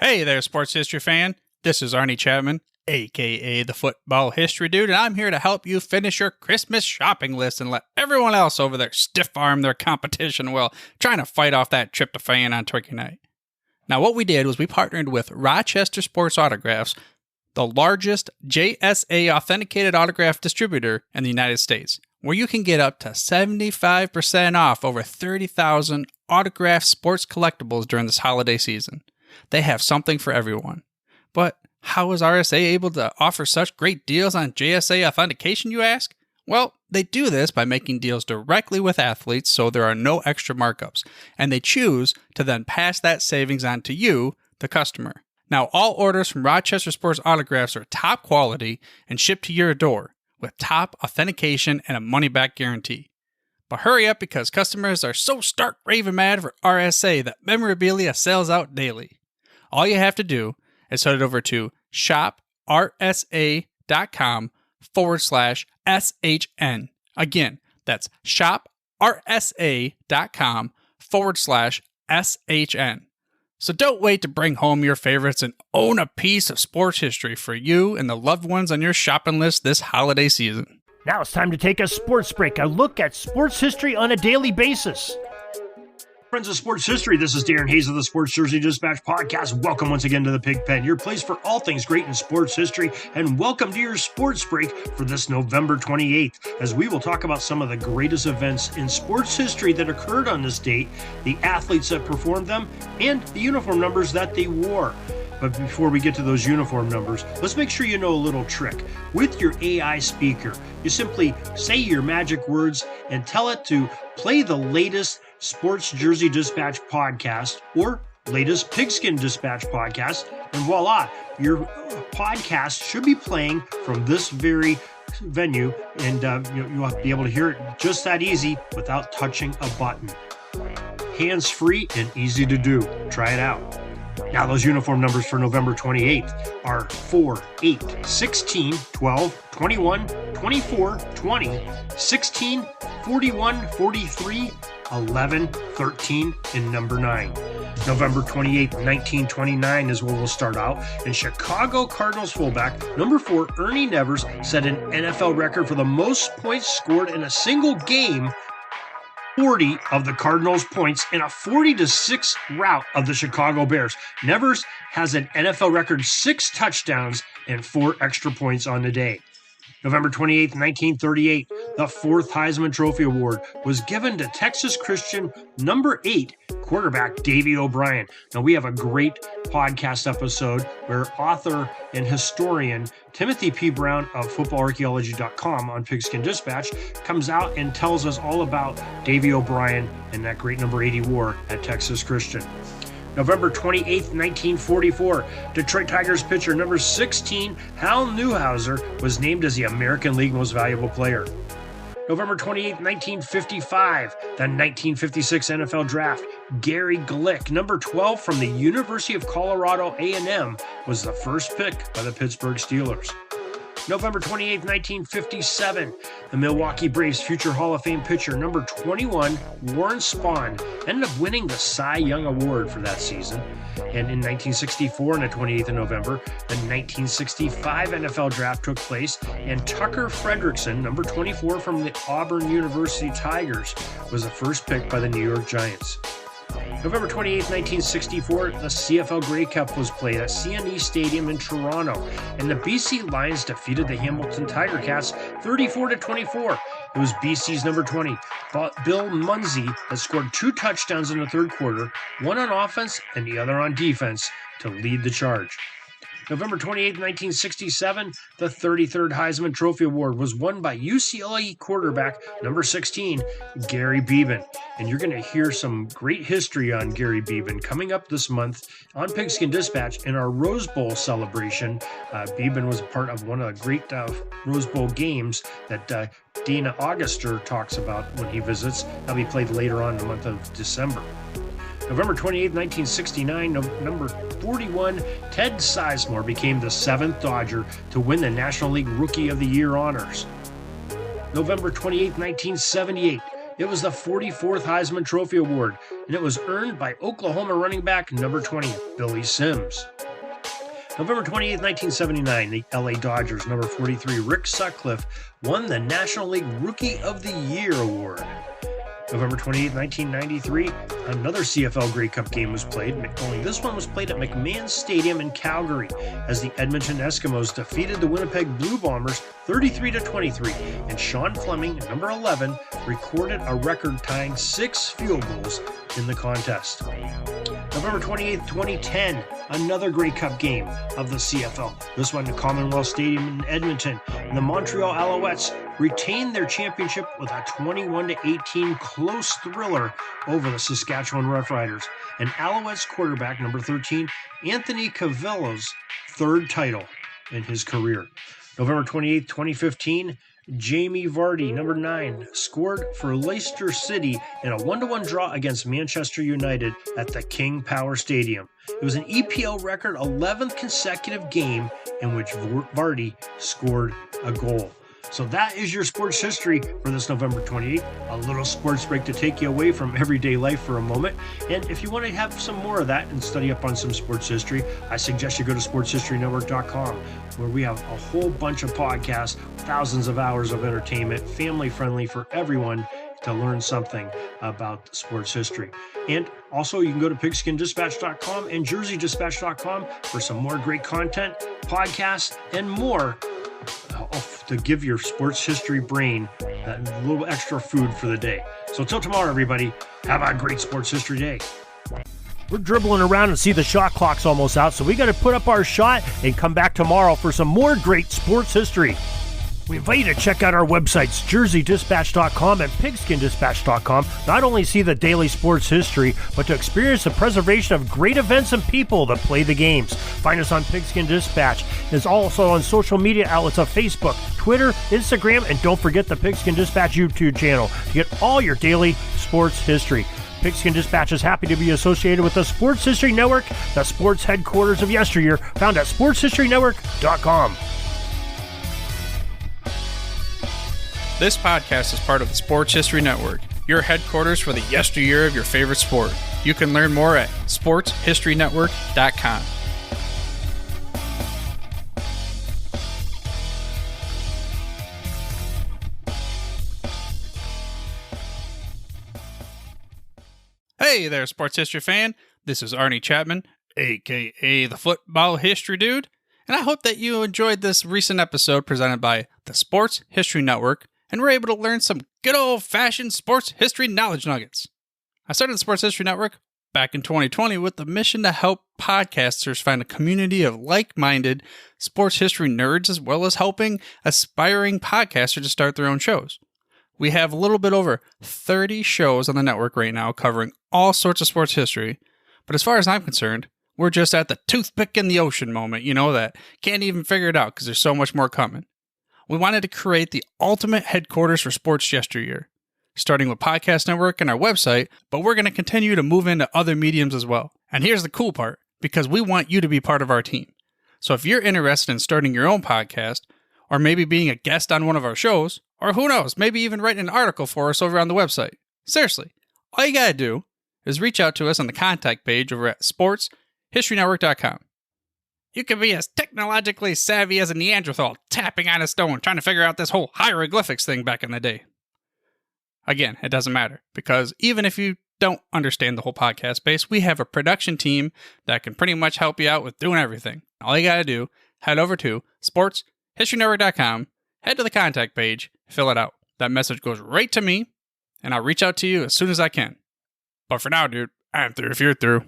Hey there, sports history fan. This is Arnie Chapman, aka the Football History Dude, and I'm here to help you finish your Christmas shopping list and let everyone else over there stiff-arm their competition while trying to fight off that tryptophan on Turkey Night. Now, what we did was we partnered with Rochester Sports Autographs, the largest JSA authenticated autograph distributor in the United States, where you can get up to 75% off over 30,000 autographed sports collectibles during this holiday season. They have something for everyone. But how is RSA able to offer such great deals on JSA authentication, you ask? Well, they do this by making deals directly with athletes so there are no extra markups, and they choose to then pass that savings on to you, the customer. Now, all orders from Rochester Sports Autographs are top quality and shipped to your door with top authentication and a money-back guarantee. But hurry up because customers are so stark raving mad for RSA that memorabilia sells out daily. All you have to do is head over to shoprsa.com/SHN. Again, that's shoprsa.com/SHN. So don't wait to bring home your favorites and own a piece of sports history for you and the loved ones on your shopping list this holiday season. Now it's time to take a sports break, a look at sports history on a daily basis. Friends of sports history, this is Darren Hayes of the Sports Jersey Dispatch Podcast. Welcome once again to the Pig Pen, your place for all things great in sports history, and welcome to your sports break for this November 28th, as we will talk about some of the greatest events in sports history that occurred on this date, the athletes that performed them, and the uniform numbers that they wore. But before we get to those uniform numbers, let's make sure you know a little trick. With your AI speaker, you simply say your magic words and tell it to play the latest Sports Jersey Dispatch podcast or latest Pigskin Dispatch podcast, and voila, your podcast should be playing from this very venue, and you'll be able to hear it just that easy without touching a button. Hands-free and easy to do. Try it out. Now, those uniform numbers for November 28th are 4, 8, 16, 12, 21, 24, 20, 16, 41, 43, 11, 13, and number 9. November 28th, 1929 is where we'll start out. And Chicago Cardinals fullback number 4, Ernie Nevers, set an NFL record for the most points scored in a single game, 40 of the Cardinals' points in a 40-6 rout of the Chicago Bears. Nevers has an NFL record 6 touchdowns and 4 extra points on the day. November 28, 1938, the 4th Heisman Trophy Award was given to Texas Christian number 8 quarterback Davey O'Brien. Now, we have a great podcast episode where author and historian Timothy P. Brown of footballarchaeology.com on Pigskin Dispatch comes out and tells us all about Davey O'Brien and that great number 80 war at Texas Christian. November 28, 1944, Detroit Tigers pitcher number 16, Hal Newhouser, was named as the American League Most Valuable Player. November 28, 1955, the 1956 NFL Draft, Gary Glick, number 12 from the University of Colorado A&M, was the first pick by the Pittsburgh Steelers. November 28, 1957, the Milwaukee Braves future Hall of Fame pitcher number 21, Warren Spahn, ended up winning the Cy Young Award for that season. And in 1964, on the 28th of November, the 1965 NFL Draft took place, and Tucker Frederickson, number 24 from the Auburn University Tigers, was the first pick by the New York Giants. November 28, 1964, the CFL Grey Cup was played at CNE Stadium in Toronto, and the BC Lions defeated the Hamilton Tiger Cats 34-24. It was BC's number 20, Bill Munsey, that scored 2 touchdowns in the third quarter, one on offense and the other on defense, to lead the charge. November 28, 1967, the 33rd Heisman Trophy Award was won by UCLA quarterback number 16, Gary Beeben. And you're going to hear some great history on Gary Beeben coming up this month on Pigskin Dispatch in our Rose Bowl celebration. Beeben was a part of one of the great Rose Bowl games that Dana Auguster talks about when he visits. That'll be played later on in the month of December. November 28, 1969, number 41, Ted Sizemore became the 7th Dodger to win the National League Rookie of the Year honors. November 28, 1978, it was the 44th Heisman Trophy Award, and it was earned by Oklahoma running back number 20, Billy Sims. November 28, 1979, the LA Dodgers, number 43, Rick Sutcliffe, won the National League Rookie of the Year award. November 28, 1993, another CFL Grey Cup game was played, only this one was played at McMahon Stadium in Calgary, as the Edmonton Eskimos defeated the Winnipeg Blue Bombers 33-23, and Sean Fleming, number 11, recorded a record-tying 6 field goals in the contest. November 28, 2010, another Grey Cup game of the CFL. This one at Commonwealth Stadium in Edmonton, and the Montreal Alouettes retained their championship with a 21-18 close thriller over the Saskatchewan Roughriders, and Alouettes quarterback number 13, Anthony Cavillo's third title in his career. November 28, 2015, Jamie Vardy, number 9, scored for Leicester City in a 1-1 draw against Manchester United at the King Power Stadium. It was an EPL record 11th consecutive game in which Vardy scored a goal. So that is your sports history for this November 28th. A little sports break to take you away from everyday life for a moment. And if you want to have some more of that and study up on some sports history, I suggest you go to sportshistorynetwork.com, where we have a whole bunch of podcasts, thousands of hours of entertainment, family friendly for everyone to learn something about sports history. And also you can go to pigskindispatch.com and jerseydispatch.com for some more great content, podcasts, and more to give your sports history brain that little extra food for the day. So till tomorrow, everybody, have a great sports history day. We're dribbling around and see the shot clock's almost out, so we got to put up our shot and come back tomorrow for some more great sports history. We invite you to check out our websites, jerseydispatch.com and pigskindispatch.com. Not only see the daily sports history, but to experience the preservation of great events and people that play the games. Find us on Pigskin Dispatch. It's also on social media outlets of Facebook, Twitter, Instagram, and don't forget the Pigskin Dispatch YouTube channel to get all your daily sports history. Pigskin Dispatch is happy to be associated with the Sports History Network, the sports headquarters of yesteryear, found at sportshistorynetwork.com. This podcast is part of the Sports History Network, your headquarters for the yesteryear of your favorite sport. You can learn more at sportshistorynetwork.com. Hey there, sports history fan. This is Arnie Chapman, aka the Football History Dude, and I hope that you enjoyed this recent episode presented by the Sports History Network and were able to learn some good old-fashioned sports history knowledge nuggets. I started the Sports History Network back in 2020 with the mission to help podcasters find a community of like-minded sports history nerds, as well as helping aspiring podcasters to start their own shows. We have a little bit over 30 shows on the network right now covering all sorts of sports history, but as far as I'm concerned, we're just at the toothpick in the ocean moment, that can't even figure it out because there's so much more coming. We wanted to create the ultimate headquarters for sports yesteryear, starting with Podcast Network and our website, but we're going to continue to move into other mediums as well. And here's the cool part, because we want you to be part of our team. So if you're interested in starting your own podcast, or maybe being a guest on one of our shows, or who knows, maybe even writing an article for us over on the website. Seriously, all you got to do is reach out to us on the contact page over at sportshistorynetwork.com. You can be as technologically savvy as a Neanderthal tapping on a stone trying to figure out this whole hieroglyphics thing back in the day. Again, it doesn't matter, because even if you don't understand the whole podcast space, we have a production team that can pretty much help you out with doing everything. All you got to do, head over to sportshistorynetwork.com, head to the contact page, fill it out. That message goes right to me, and I'll reach out to you as soon as I can. But for now, dude, I'm through if you're through.